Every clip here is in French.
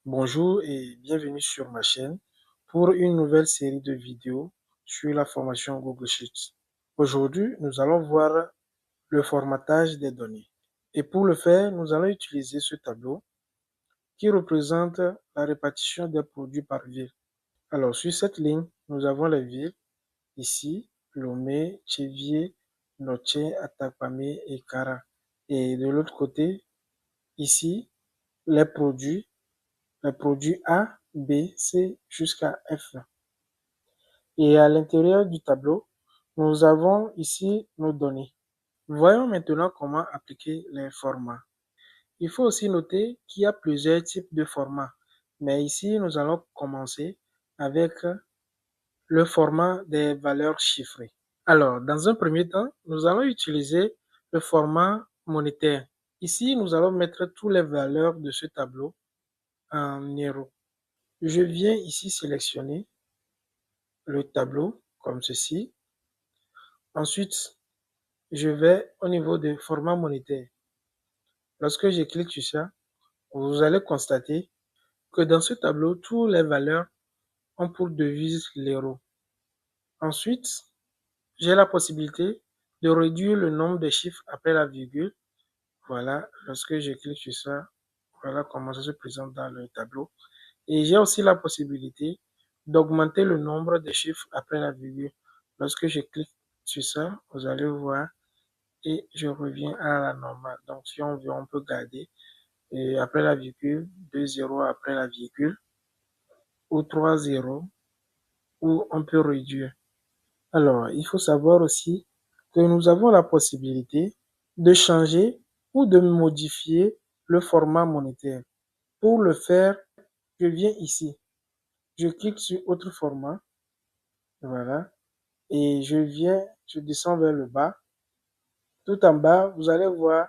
Bonjour et bienvenue sur ma chaîne pour une nouvelle série de vidéos sur la formation Google Sheets. Aujourd'hui, nous allons voir le formatage des données. Et pour le faire, nous allons utiliser ce tableau qui représente la répartition des produits par ville. Alors, sur cette ligne, nous avons les villes, ici, Lomé, Tchéviers, Noche, Atapamé et Kara. Et de l'autre côté, ici, les produits A, B, C jusqu'à F. Et à l'intérieur du tableau, nous avons ici nos données. Voyons maintenant comment appliquer les formats. Il faut aussi noter qu'il y a plusieurs types de formats. Mais ici, nous allons commencer avec le format des valeurs chiffrées. Alors, dans un premier temps, nous allons utiliser le format monétaire. Ici, nous allons mettre toutes les valeurs de ce tableau en euros. Je viens ici sélectionner le tableau comme ceci. Ensuite, je vais au niveau de format monétaire. Lorsque je clique sur ça, vous allez constater que dans ce tableau, toutes les valeurs ont pour devise l'euro. Ensuite, j'ai la possibilité de réduire le nombre de chiffres après la virgule. Voilà, lorsque je clique sur ça, voilà comment ça se présente dans le tableau. Et j'ai aussi la possibilité d'augmenter le nombre de chiffres après la virgule. Lorsque je clique sur ça, vous allez voir et je reviens à la normale. Donc, si on veut, on peut garder et après la virgule, 2 zéros après la virgule ou 3 zéros ou on peut réduire. Alors, il faut savoir aussi que nous avons la possibilité de changer ou de modifier le format monétaire. Pour le faire, je viens ici. Je clique sur autre format. Voilà. Et je descends vers le bas. Tout en bas, vous allez voir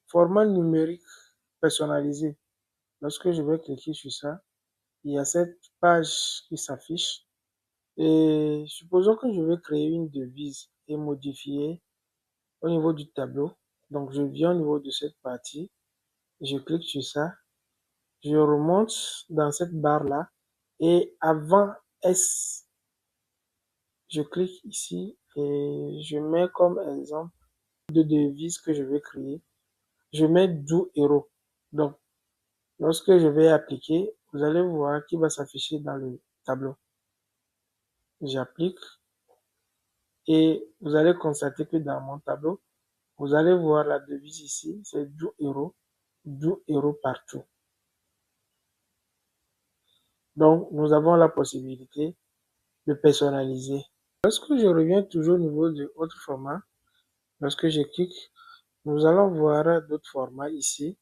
format numérique personnalisé. Lorsque je vais cliquer sur ça, il y a cette page qui s'affiche. Et supposons que je vais créer une devise et modifier au niveau du tableau. Donc, je viens au niveau de cette partie. Je clique sur ça. Je remonte dans cette barre-là. Et avant S, je clique ici et je mets comme exemple de devise que je vais créer. Je mets do euro. Donc, lorsque je vais appliquer, vous allez voir qu'il va s'afficher dans le tableau. J'applique et vous allez constater que dans mon tableau, vous allez voir la devise ici, c'est do euro partout. Donc, nous avons la possibilité de personnaliser. Lorsque je reviens toujours au niveau de autre format, lorsque je clique, nous allons voir d'autres formats ici.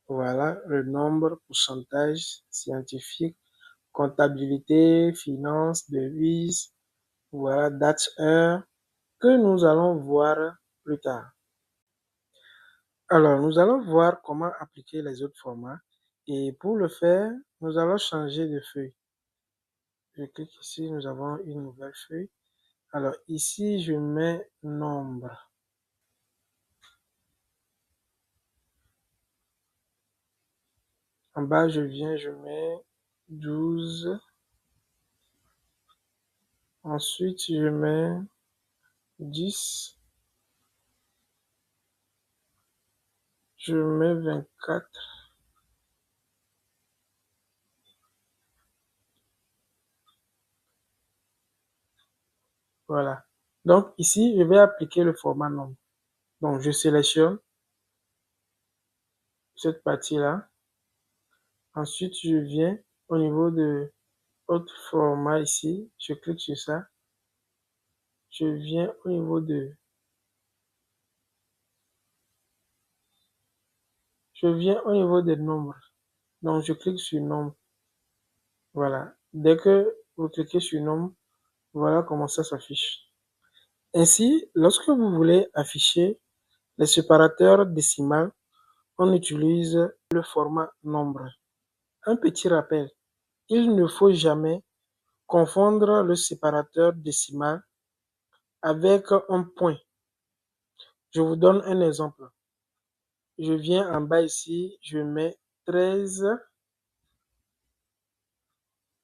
Voilà, le nombre, pourcentage, scientifique, comptabilité, finance, devise, voilà, date, heure, que nous allons voir plus tard. Alors, nous allons voir comment appliquer les autres formats. Et pour le faire, nous allons changer de feuille. Je clique ici, nous avons une nouvelle feuille. Alors, ici, je mets nombre. En bas, je viens, je mets 12. Ensuite, je mets 10. Je mets 24. Voilà. Donc, ici, je vais appliquer le format nombre. Donc, je sélectionne cette partie-là. Ensuite, je viens au niveau de autre format ici. Je clique sur ça. Je viens au niveau de... Je viens au niveau des nombres. Donc, je clique sur nombre. Voilà. Dès que vous cliquez sur nombre, voilà comment ça s'affiche. Ainsi, lorsque vous voulez afficher les séparateurs décimales, on utilise le format nombre. Un petit rappel, il ne faut jamais confondre le séparateur décimal avec un point. Je vous donne un exemple. Je viens en bas ici, je mets 13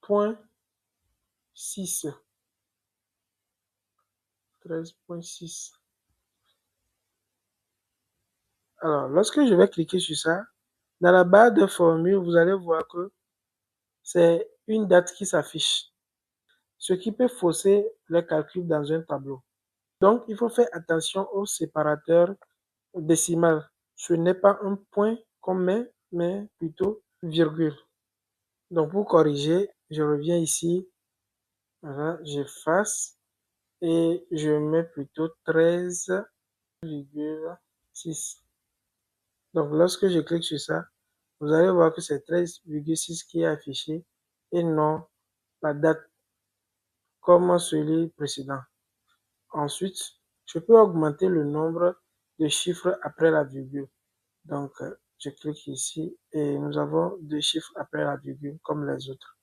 13.6. 13.6. Alors, lorsque je vais cliquer sur ça, dans la barre de formule, vous allez voir que c'est une date qui s'affiche, ce qui peut fausser les calculs dans un tableau. Donc, il faut faire attention au séparateur décimal. Ce n'est pas un point qu'on met, mais plutôt virgule. Donc, pour corriger, je reviens ici, voilà, j'efface et je mets plutôt 13,6. Donc, lorsque je clique sur ça, vous allez voir que c'est 13,6 qui est affiché et non la date comme celui précédent. Ensuite, je peux augmenter le nombre de chiffres après la virgule. Donc, je clique ici et nous avons 2 chiffres après la virgule comme les autres.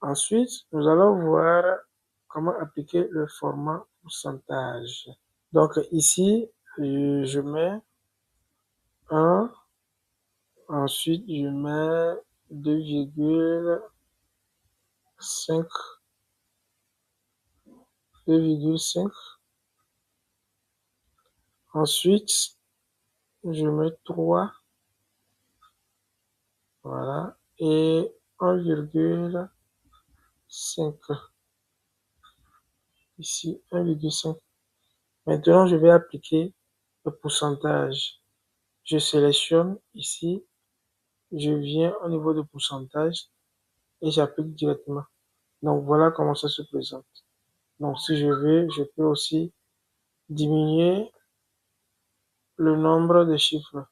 Ensuite, nous allons voir comment appliquer le format pourcentage. Donc, ici, je mets 1. Ensuite, je mets 2,5. 2,5. Ensuite, je mets 3. Voilà. Et 1,5. Ici, 1,5. Maintenant, je vais appliquer le pourcentage. Je sélectionne ici. Je viens au niveau de pourcentage et j'applique directement. Donc, voilà comment ça se présente. Donc, si je veux, je peux aussi diminuer le nombre de chiffres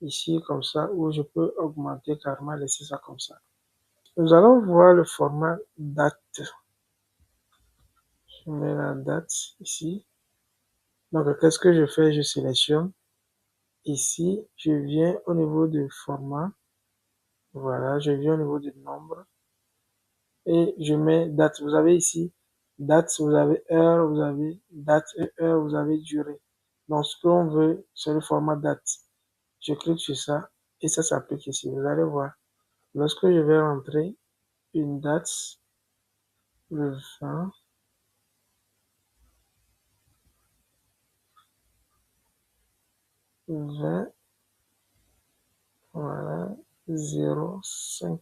ici comme ça, ou je peux augmenter carrément, laisser ça comme ça. Nous allons voir le format date. Je mets la date ici. Donc, qu'est-ce que je fais? Je sélectionne. Ici, je viens au niveau du format. Voilà, je viens au niveau du nombre. Et je mets date. Vous avez ici date, vous avez heure, vous avez date et heure, vous avez durée. Donc, ce qu'on veut, c'est le format date. Je clique sur ça et ça s'applique ici. Vous allez voir. Lorsque je vais rentrer une date, le 20, voilà, 05,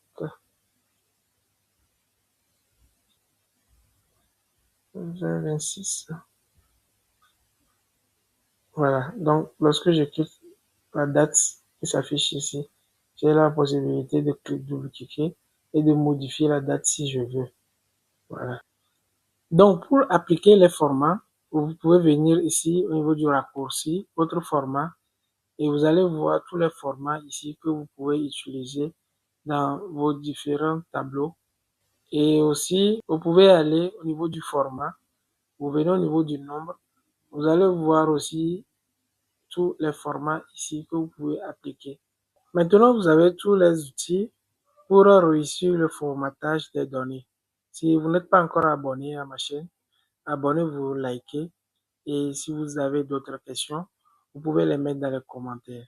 26. Voilà, donc lorsque je clique la date qui s'affiche ici, j'ai la possibilité de double-cliquer et de modifier la date si je veux. Voilà. Donc, pour appliquer les formats, vous pouvez venir ici au niveau du raccourci, autre format, et vous allez voir tous les formats ici que vous pouvez utiliser dans vos différents tableaux. Et aussi, vous pouvez aller au niveau du format, vous venez au niveau du nombre, vous allez voir aussi tous les formats ici que vous pouvez appliquer. Maintenant, vous avez tous les outils pour réussir le formatage des données. Si vous n'êtes pas encore abonné à ma chaîne, abonnez-vous, likez. Et si vous avez d'autres questions, vous pouvez les mettre dans les commentaires.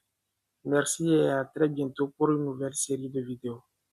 Merci et à très bientôt pour une nouvelle série de vidéos.